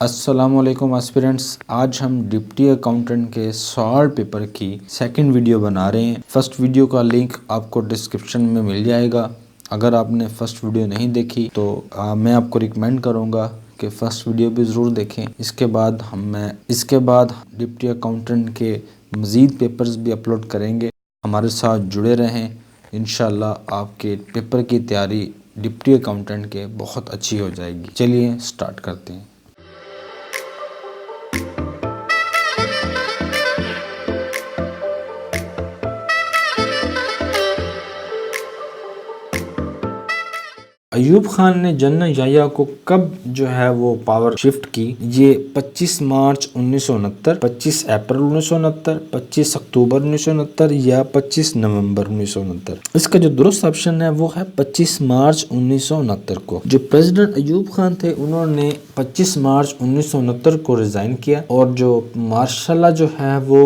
السلام علیکم اسپیرنٹس، آج ہم ڈپٹی اکاؤنٹنٹ کے سوال پیپر کی سیکنڈ ویڈیو بنا رہے ہیں۔ فرسٹ ویڈیو کا لنک آپ کو ڈسکرپشن میں مل جائے گا۔ اگر آپ نے فرسٹ ویڈیو نہیں دیکھی تو میں آپ کو ریکمینڈ کروں گا کہ فرسٹ ویڈیو بھی ضرور دیکھیں۔ اس کے بعد ڈپٹی اکاؤنٹنٹ کے مزید پیپرز بھی اپلوڈ کریں گے۔ ہمارے ساتھ جڑے رہیں، انشاءاللہ آپ کے پیپر کی تیاری ڈپٹی اکاؤنٹنٹ کے بہت اچھی ہو جائے گی۔ چلیے سٹارٹ کرتے ہیں۔ ایوب خان نے جنرل یحییٰ کو کب وہ پاور شفٹ کی؟ یہ 25 مارچ 1969، 25 اپریل 1969، 25 اکتوبر 1969 یا 25 نومبر 1969۔ اس کا جو درست آپشن ہے وہ ہے 25 مارچ 1969 کو۔ جو پریزیڈنٹ ایوب خان تھے انہوں نے 25 مارچ 1969 کو ریزائن کیا، اور جو مارشل وہ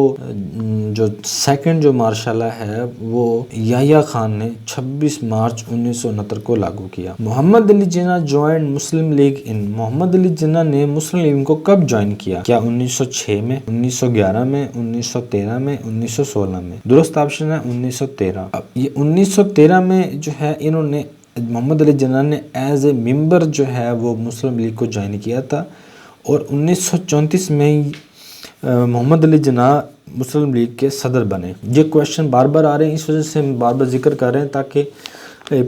جو سیکنڈ جو مارشل ہے وہ یحییٰ خان نے 26 مارچ 1969 کو لاگو کیا۔ محمد علی جناح جوائنڈ مسلم لیگ ان۔ محمد علی جناح نے مسلم لیگ کو کب جوائن کیا؟ کیا 1906 میں، 1911 میں، 1913 میں، 1916 میں؟ درست آپشن ہے 1913۔ یہ 1913 میں انہوں نے محمد علی جناح نے ایز اے ممبر وہ مسلم لیگ کو جوائن کیا تھا، اور 1934 میں محمد علی جناح مسلم لیگ کے صدر بنے۔ یہ کویشچن بار بار آ رہے ہیں، اس وجہ سے ہم بار بار ذکر کر رہے ہیں تاکہ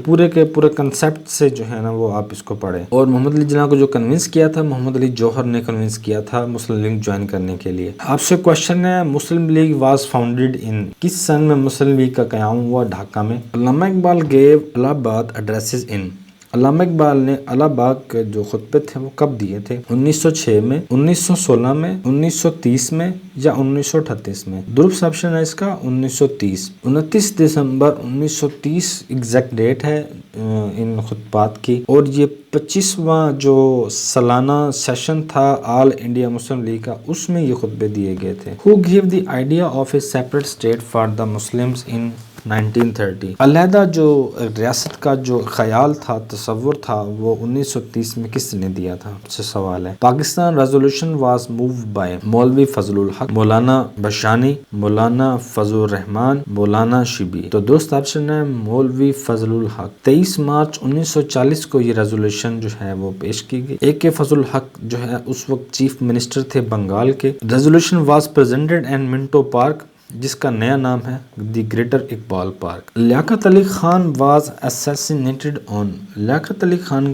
پورے کے پورے کنسیپٹ سے وہ آپ اس کو پڑھیں۔ اور محمد علی جناح کو جو کنونس کیا تھا، محمد علی جوہر نے کنونس کیا تھا مسلم لیگ جوائن کرنے کے لیے۔ آپ سے کویشچن ہے، مسلم لیگ واز فاؤنڈیڈ ان، کس سن میں مسلم لیگ کا قیام ہوا ڈھاکہ میں؟ علامہ اقبال گیو الہ آباد ایڈریسز ان۔ علامہ اقبال نے الہ آباد کے جو خطبے تھے وہ کب دیے تھے؟ 1906 میں، 1916 میں، 1930 میں یا 1938 میں؟ درست آپشن ہے اس کا 1930۔ 29 دسمبر 1930 ایگزیکٹ ڈیٹ ہے ان خطبات کی، اور یہ 25واں جو سالانہ سیشن تھا آل انڈیا مسلم لیگ کا، اس میں یہ خطبے دیے گئے تھے۔ Who gave the idea of a separate state for the Muslims in 1930؟ علیحدہ جو ریاست کا جو خیال تھا، تصور تھا، وہ 1930 میں کس نے دیا تھا؟ سے سوال ہے۔ Pakistan resolution was moved by مولوی فضل الحق، مولانا بشانی، مولانا فضل الرحمان، مولانا شبی۔ تو درست آپشن ہے مولوی فضل الحق۔ 23 مارچ 1940 کو یہ ریزولوشن وہ پیش کی گئی۔ اے کے فضل الحق اس وقت چیف منسٹر تھے بنگال کے۔ Resolution was presented in Minto Park, جس کا نیا نام ہے the Greater Iqbal Park. Liaquat Ali Khan was assassinated on, Liaquat Ali Khan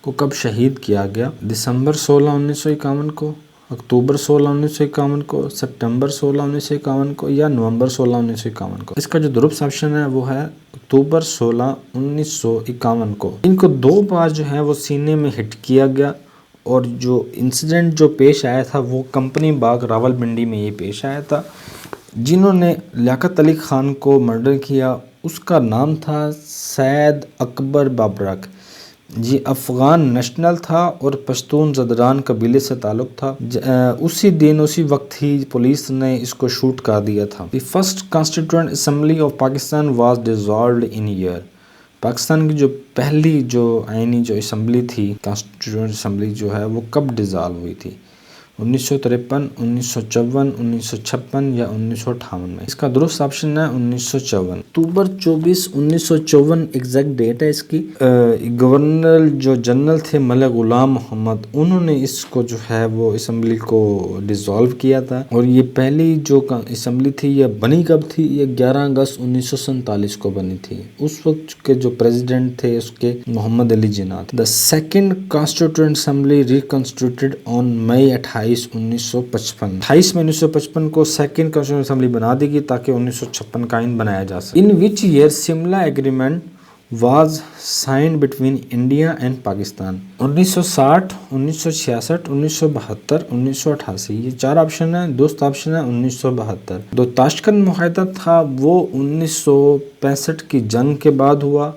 کو کب شہید کیا گیا؟ دسمبر 16 1951 کو، اکتوبر 16 1951 کو، سپٹمبر 16 1951 کو یا نومبر 16 1951 کو؟ اس کا جو درست آپشن ہے وہ ہے اکتوبر 16 1951 کو۔ ان کو 2 بار وہ سینے میں ہٹ کیا گیا، اور جو انسیڈنٹ جو پیش آیا تھا وہ کمپنی باغ راول پنڈی میں یہ پیش آیا تھا۔ جنہوں نے لیاقت علی خان کو مرڈر کیا اس کا نام تھا سید اکبر بابرک۔ یہ افغان نیشنل تھا اور پشتون زدران قبیلے سے تعلق تھا۔ اسی دن اسی وقت ہی پولیس نے اس کو شوٹ کر دیا تھا۔ The first constituent assembly of Pakistan was dissolved in year. Pakistan کی جو پہلی جو آئینی جو اسمبلی تھی، کانسٹیٹیوئنٹ اسمبلی وہ کب ڈیزالو ہوئی تھی؟ 1953، 1954، 1956 یا 1958 میں؟ اس کا درست آپشن ہے 1954۔ اکتوبر 24 1954 ایگزیکٹ ڈیٹ ہے اس کی۔ گورنر جو جنرل تھے ملک غلام محمد، انہوں نے اس کو وہ اسمبلی کو ڈیزالو کیا تھا، اور یہ پہلی جو اسمبلی تھی یہ بنی کب تھی؟ یہ 11 اگست 1947 کو بنی تھی۔ اس وقت کے جو پریزیڈنٹ تھے اس کے محمد علی جناح تھے۔ The second constituent assembly reconstituted on May 28 1955۔ 28 میں 1955 کو سیکنڈ کانسٹیٹیوئنٹ اسمبلی بنا دی گئی تاکہ 1956 کا آئین بنایا جا سکے۔ In which year Shimla agreement was signed between India and Pakistan? 1960، 1966، 1972، 1988۔ یہ 4 آپشن ہیں، درست آپشن ہے 1972۔ جو تاشکند معاہدہ تھا وہ 1965 کی جنگ کے بعد ہوا،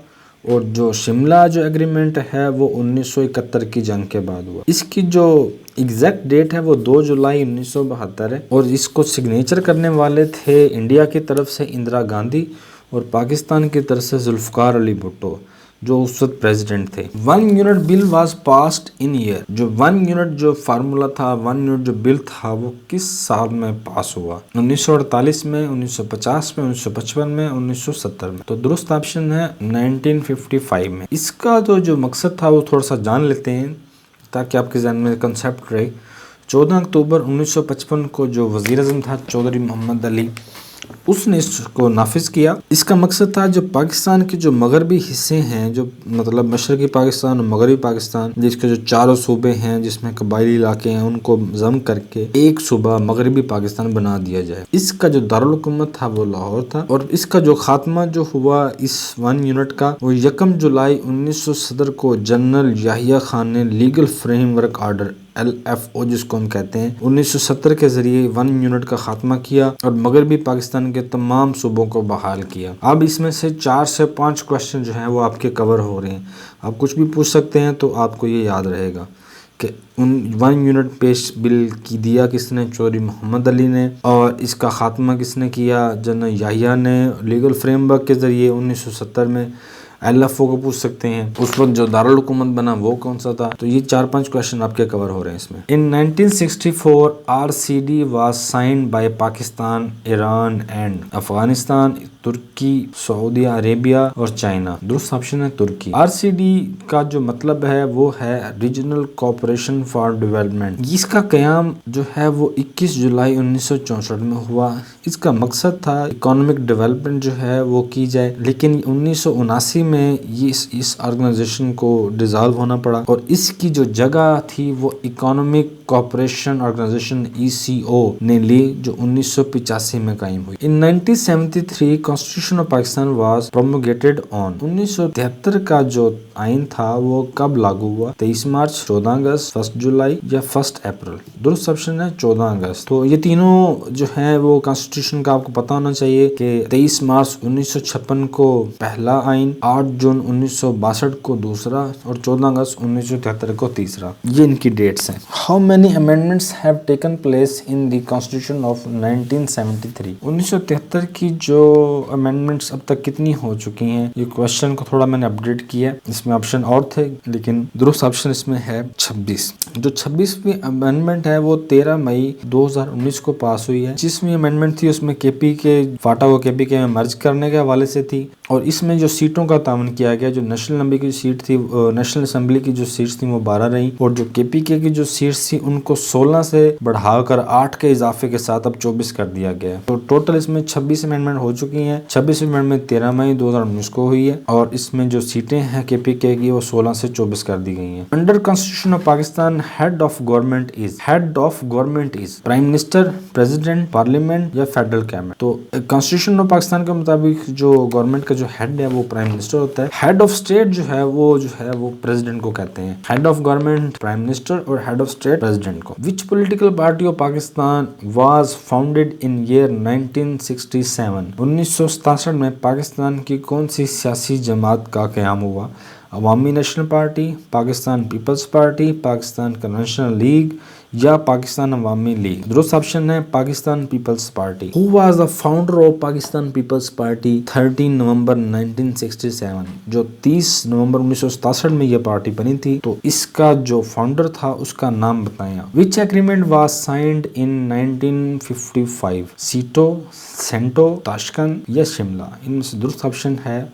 اور جو شملہ جو ایگریمنٹ ہے وہ 1971 کی جنگ کے بعد ہوا۔ اس کی جو ایگزیکٹ ڈیٹ ہے وہ 2 جولائی 1972 ہے، اور اس کو سگنیچر کرنے والے تھے انڈیا کی طرف سے اندرا گاندھی اور پاکستان کی طرف سے ذوالفقار علی بھٹو۔ جو اس وقت پریزیڈنٹ تھے. 1 unit bill was passed in year. جو 1 یونٹ جو فارمولا تھا، 1 یونٹ جو بل تھا، وہ کس سال میں پاس ہوا؟ 1948 میں، 1950 میں، 1955 میں، 1970 میں. تو درست آپشن ہے 1955 میں. اس کا جو مقصد تھا وہ تھوڑا سا جان لیتے ہیں تاکہ آپ کے ذہن میں کنسیپٹ رہے. 14 اکتوبر 1955 کو جو وزیر اعظم تھا چودھری محمد علی، اس نے اس کو نافذ کیا. اس کا مقصد تھا جو پاکستان کے جو مغربی حصے ہیں، جو مطلب مشرقی پاکستان اور مغربی پاکستان، جس کے جو چاروں صوبے ہیں جس میں قبائلی علاقے ہیں، ان کو ضم کر کے ایک صوبہ مغربی پاکستان بنا دیا جائے. اس کا جو دارالحکومت تھا وہ لاہور تھا. اور اس کا جو خاتمہ جو ہوا اس 1 یونٹ کا، وہ 1 جولائی 1970 کو جنرل یحییٰ خان نے legal frame work order LFO جس کو ہم کہتے ہیں 1970 کے ذریعے 1 یونٹ کا خاتمہ کیا اور مغربی پاکستان کے تمام صوبوں کو بحال کیا. اب اس میں سے 4 سے 5 کوشچن جو ہیں وہ آپ کے کور ہو رہے ہیں. آپ کچھ بھی پوچھ سکتے ہیں تو آپ کو یہ یاد رہے گا کہ 1 یونٹ پیش بل کی دیا کس نے؟ چودھری محمد علی نے. اور اس کا خاتمہ کس نے کیا؟ جنرل یحییٰ نے لیگل فریم ورک کے ذریعے 1970 میں. LFO کو پوچھ سکتے ہیں اس وقت جو دارالحکومت بنا وہ کون سا تھا. تو یہ 4-5 کوشچن آپ کے کور ہو رہے ہیں اس میں. In 1964 RCD was signed by Pakistan, Iran and Afghanistan, ترکی، سعودی عربیہ اور چائنا. درست آپشن ہے ترکی. RCD کا جو مطلب ہے وہ ہے ریجنل کوآپریشن فار ڈیولپمنٹ. اس کا قیام جو ہے وہ 21 جولائی 1964 میں ہوا. اس کا مقصد تھا اکانومک ڈیولپمنٹ جو ہے وہ کی جائے، لیکن 1979 میں اس آرگنائزیشن کو ڈیزالو ہونا پڑا اور اس کی جو جگہ تھی وہ اکانومک کوآپریشن آرگنائزیشن ECO نے لی جو 1985 میں قائم ہوئی. In 1973 constitution of Pakistan was promulgated on. 1973 کا جو آئین تھا وہ کب لاگو ہوا؟ 23 مارچ، 14 اگست، 1 جولائی یا 1 اپریل. درست آپشن ہے 14 اگست. تو یہ تینوں جو ہیں وہ کانسٹیٹیوشن کا آپ کو پتہ ہونا چاہیے کہ 23 مارچ 1956 کو پہلا آئین، 8 جون 1962 کو دوسرا اور 14 اگست 1973 کو تیسرا. یہ ان کی ڈیٹس ہیں. How many amendments have taken place in the Constitution of 1973? 1973 کی جو امینڈمنٹس اب تک کتنی ہو چکی ہیں، یہ کوشچن کو تھوڑا میں نے اپڈیٹ کیا. اس میں آپشن اور تھے لیکن درست آپشن اس میں ہے 26. جو 26ویں امینڈمنٹ ہے وہ 13 مئی 2019 کو پاس ہوئی ہے. 25ویں امینڈمنٹ تھی اس میں KPK فاٹا کو KPK میں مرج کرنے کے حوالے سے تھی اور اس میں جو سیٹوں کا تعاون کیا گیا، جو نیشنل اسمبلی کی سیٹ تھی، نیشنل اسمبلی کی جو سیٹس تھیں وہ 12 رہیں اور جو KPK کی جو سیٹس تھی ان کو 16 سے بڑھا کر 8 کے اضافے کے ساتھ اب 24 کر دیا گیا ہے. تو ٹوٹل اس میں 26 امینڈمنٹ ہو چکی ہیں. 26ویں امینڈمنٹ 13 مئی 2019 کو ہوئی ہے اور اس میں جو سیٹیں ہیں KPK کی وہ 16 سے 24 کر دی گئی ہیں. Under constitution of Pakistan head of government is prime minister, president, parliament یا فیڈرل کیبنٹ. تو کانسٹیٹیوشن آف پاکستان کے مطابق جو گورنمنٹ کا جو ہیڈ ہے وہ پرائم منسٹر ہوتا ہے. ہیڈ آف اسٹیٹ جو ہے وہ پریزیڈنٹ کو کہتے ہیں. Head of government prime minister اور ہیڈ آف اسٹیٹ پریزیڈنٹ کو. Which political party of Pakistan was founded in year 1967؟ 1967 میں پاکستان کی کون سی سیاسی جماعت کا قیام ہوا؟ Awami national party, Pakistan peoples party, Pakistan conventional league یا پاکستان عوامی لیگ. درست آپشن ہے Pakistan peoples party. Who was the founder of Pakistan peoples party 13 November 1967؟ جو 30 نومبر 1967 میں یہ پارٹی بنی تھی. تو اس کا جو فاؤنڈر تھا اس کا نام بتائیں. Which agreement was signed in 1955؟ Setu, سینٹو، Tashkent یا شملہ. ان میں سے درست آپشن ہے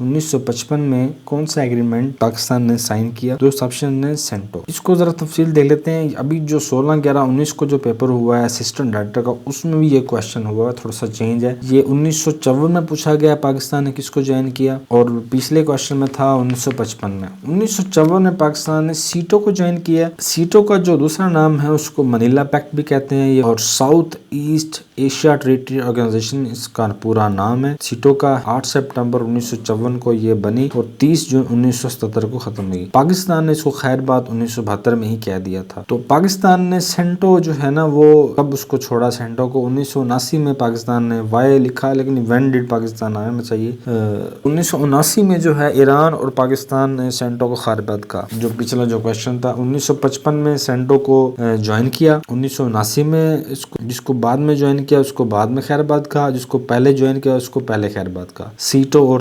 1955 میں کون سا ایگریمنٹ پاکستان نے سائن کیا؟ درست آپشن ہے سینٹو. اس کو ذرا تفصیل دیکھ لیتے ہیں. ابھی جو 16/11/19 کو جو پیپر ہوا ہے اسسٹنٹ ڈائریکٹر کا، اس میں بھی یہ کویشچن ہوا ہے، تھوڑا سا چینج ہے. یہ 1954 میں پوچھا گیا پاکستان نے کس کو جوائن کیا اور پچھلے کویشچن میں تھا 1955 میں. 1954 میں پاکستان نے سیٹو کو جوائن کیا. سیٹو کا جو دوسرا نام ہے اس کو منیلا پیکٹ بھی کہتے ہیں اور south east Asia treaty organisation اس کا پورا نام ہے. سیٹو کا 8 سپٹمبر 1954 کو یہ بنی اور 30 جون 1977 کو ختم ہوئی. پاکستان نے اس کو خیر بات 1972 میں ہی کہہ دیا تھا. تو پاکستان نے سینٹو جو ہے نا وہ کب اس کو چھوڑا؟ سینٹو کو 1979 میں پاکستان نے وائے لکھا لیکن وین ڈیڈ پاکستان آنا چاہیے. 1979 میں جو ہے ایران اور پاکستان نے سینٹو کو خیر بات کہا. جو پچھلا جو کویشچن تھا 1955 میں سینٹو کو جوائن کیا. 1979 میں جس کو بعد میں جوائن کیا اس کو بعد میں خیر بات کہا، جس کو پہلے جوائن کیا اس کو پہلے خیر بات کہا. سیٹو اور